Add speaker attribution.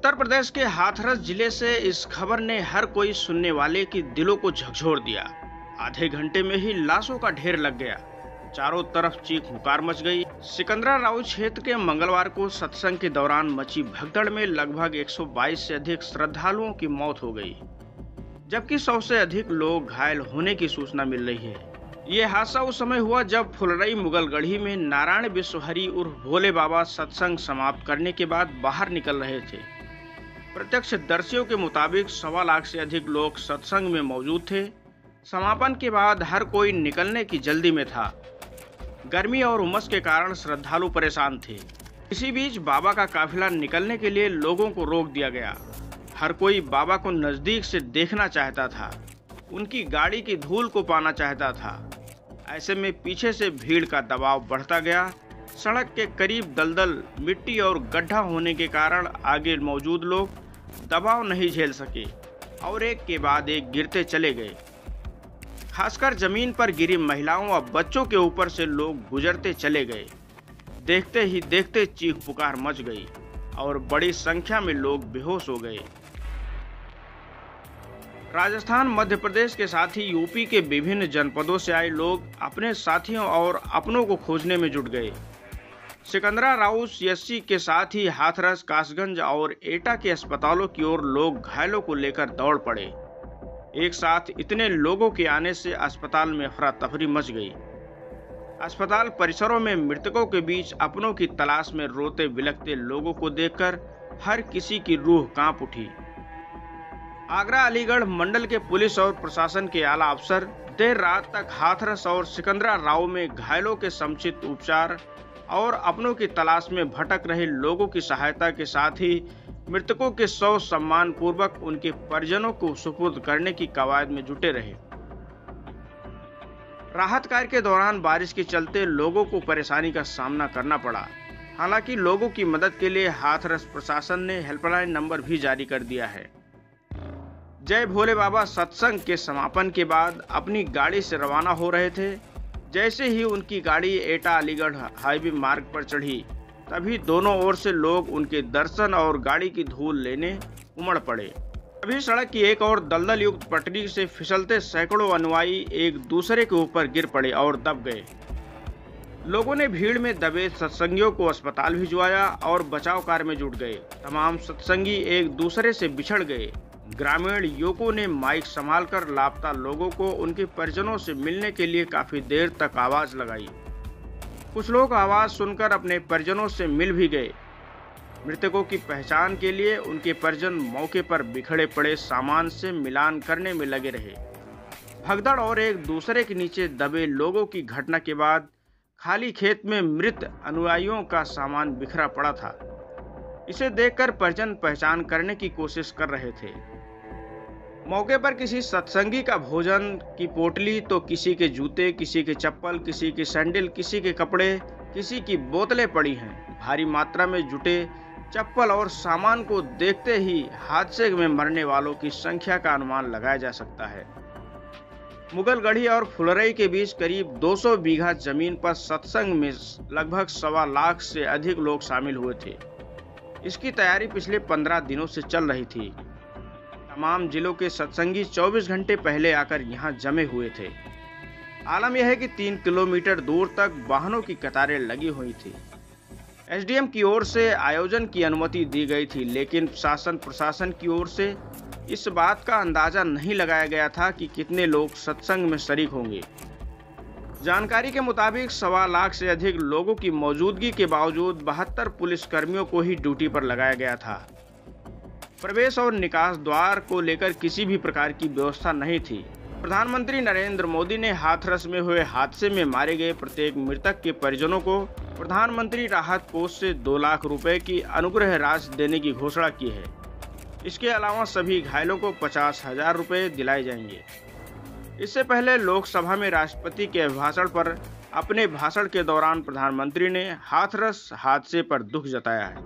Speaker 1: उत्तर प्रदेश के हाथरस जिले से इस खबर ने हर कोई सुनने वाले की दिलों को झकझोर दिया। आधे घंटे में ही लाशों का ढेर लग गया। चारों तरफ चीख पुकार मच गई। सिकंदराराउ क्षेत्र के मंगलवार को सत्संग के दौरान मची भगदड़ में लगभग 122 से अधिक श्रद्धालुओं की मौत हो गई, जबकि 100 से अधिक लोग घायल होने की सूचना मिल रही है। ये हादसा उस समय हुआ जब फुलरई मुगलगढ़ी में नारायण विश्वहरी उर्फ भोले बाबा सत्संग समाप्त करने के बाद बाहर निकल रहे थे। प्रत्यक्षदर्शियों के मुताबिक 1.25 लाख से अधिक लोग सत्संग में मौजूद थे। समापन के बाद हर कोई निकलने की जल्दी में था। गर्मी और उमस के कारण श्रद्धालु परेशान थे। इसी बीच बाबा का काफिला निकलने के लिए लोगों को रोक दिया गया। हर कोई बाबा को नजदीक से देखना चाहता था, उनकी गाड़ी की धूल को पाना चाहता था। ऐसे में पीछे से भीड़ का दबाव बढ़ता गया। सड़क के करीब दलदल, मिट्टी और गड्ढा होने के कारण आगे मौजूद लोग दबाव नहीं झेल सके और एक के बाद एक गिरते चले गए। खासकर जमीन पर गिरी महिलाओं और बच्चों के ऊपर से लोग गुजरते चले गए। देखते ही देखते चीख पुकार मच गई और बड़ी संख्या में लोग बेहोश हो गए। राजस्थान, मध्य प्रदेश के साथ ही यूपी के विभिन्न जनपदों से आए लोग अपने साथियों और अपनों को खोजने में जुट गए। सिकंदराराउ सीएससी के साथ ही हाथरस, कासगंज और एटा के अस्पतालों की ओर लोग घायलों को लेकर दौड़ पड़े। एक साथ इतने लोगों के आने से अस्पताल में अफरा तफरी मच गई। अस्पताल परिसरों में मृतकों के बीच अपनों की तलाश में रोते बिलखते लोगों को देखकर हर किसी की रूह कांप उठी। आगरा अलीगढ़ मंडल के पुलिस और प्रशासन के आला अफसर देर रात तक हाथरस और सिकंदराराउ में घायलों के समुचित उपचार और अपनों की तलाश में भटक रहे लोगों की सहायता के साथ ही मृतकों के शव सम्मान पूर्वक उनके परिजनों को सुपुर्द करने की कवायद में जुटे रहे। राहत कार्य के दौरान बारिश के चलते लोगों को परेशानी का सामना करना पड़ा। हालांकि लोगों की मदद के लिए हाथरस प्रशासन ने हेल्पलाइन नंबर भी जारी कर दिया है। जय भोले बाबा सत्संग के समापन के बाद अपनी गाड़ी से रवाना हो रहे थे। जैसे ही उनकी गाड़ी एटा अलीगढ़ हाईवे मार्ग पर चढ़ी, तभी दोनों ओर से लोग उनके दर्शन और गाड़ी की धूल लेने उमड़ पड़े। तभी सड़क की एक और दलदल युक्त पटरी से फिसलते सैकड़ों अनुयायी एक दूसरे के ऊपर गिर पड़े और दब गए। लोगों ने भीड़ में दबे सत्संगियों को अस्पताल भिजवाया और बचाव कार्य में जुट गए। तमाम सत्संगी एक दूसरे से बिछड़ गए। ग्रामीण युवकों ने माइक संभालकर लापता लोगों को उनके परिजनों से मिलने के लिए काफी देर तक आवाज लगाई। कुछ लोग आवाज सुनकर अपने परिजनों से मिल भी गए। मृतकों की पहचान के लिए उनके परिजन मौके पर बिखरे पड़े सामान से मिलान करने में लगे रहे। भगदड़ और एक दूसरे के नीचे दबे लोगों की घटना के बाद खाली खेत में मृत अनुयायियों का सामान बिखरा पड़ा था। इसे देखकर परिजन पहचान करने की कोशिश कर रहे थे। मौके पर किसी सत्संगी का भोजन की पोटली तो किसी के जूते, किसी के चप्पल, किसी के सैंडल, किसी के कपड़े, किसी की बोतलें पड़ी हैं। भारी मात्रा में जुटे चप्पल और सामान को देखते ही हादसे में मरने वालों की संख्या का अनुमान लगाया जा सकता है। मुगलगढ़ी और फुलरई के बीच करीब 200 बीघा जमीन पर सत्संग में लगभग 1.25 लाख से अधिक लोग शामिल हुए थे। इसकी तैयारी पिछले 15 दिनों से चल रही थी। तमाम जिलों के सत्संगी 24 घंटे पहले आकर यहां जमे हुए थे। आलम यह है कि 3 किलोमीटर दूर तक वाहनों की कतारें लगी हुई थी। एसडीएम की ओर से आयोजन की अनुमति दी गई थी, लेकिन शासन प्रशासन की ओर से इस बात का अंदाजा नहीं लगाया गया था कि कितने लोग सत्संग में शरीक होंगे। जानकारी के मुताबिक 1.25 लाख से अधिक लोगों की मौजूदगी के बावजूद 72 पुलिस कर्मियों को ही ड्यूटी पर लगाया गया था। प्रवेश और निकास द्वार को लेकर किसी भी प्रकार की व्यवस्था नहीं थी। प्रधानमंत्री नरेंद्र मोदी ने हाथरस में हुए हादसे में मारे गए प्रत्येक मृतक के परिजनों को प्रधानमंत्री राहत कोष से 2 लाख रुपए की अनुग्रह राशि देने की घोषणा की है। इसके अलावा सभी घायलों को 50,000 रुपए दिलाए जाएंगे। इससे पहले लोकसभा में राष्ट्रपति के अभिभाषण पर अपने भाषण के दौरान प्रधानमंत्री ने हाथरस हादसे पर दुख जताया है।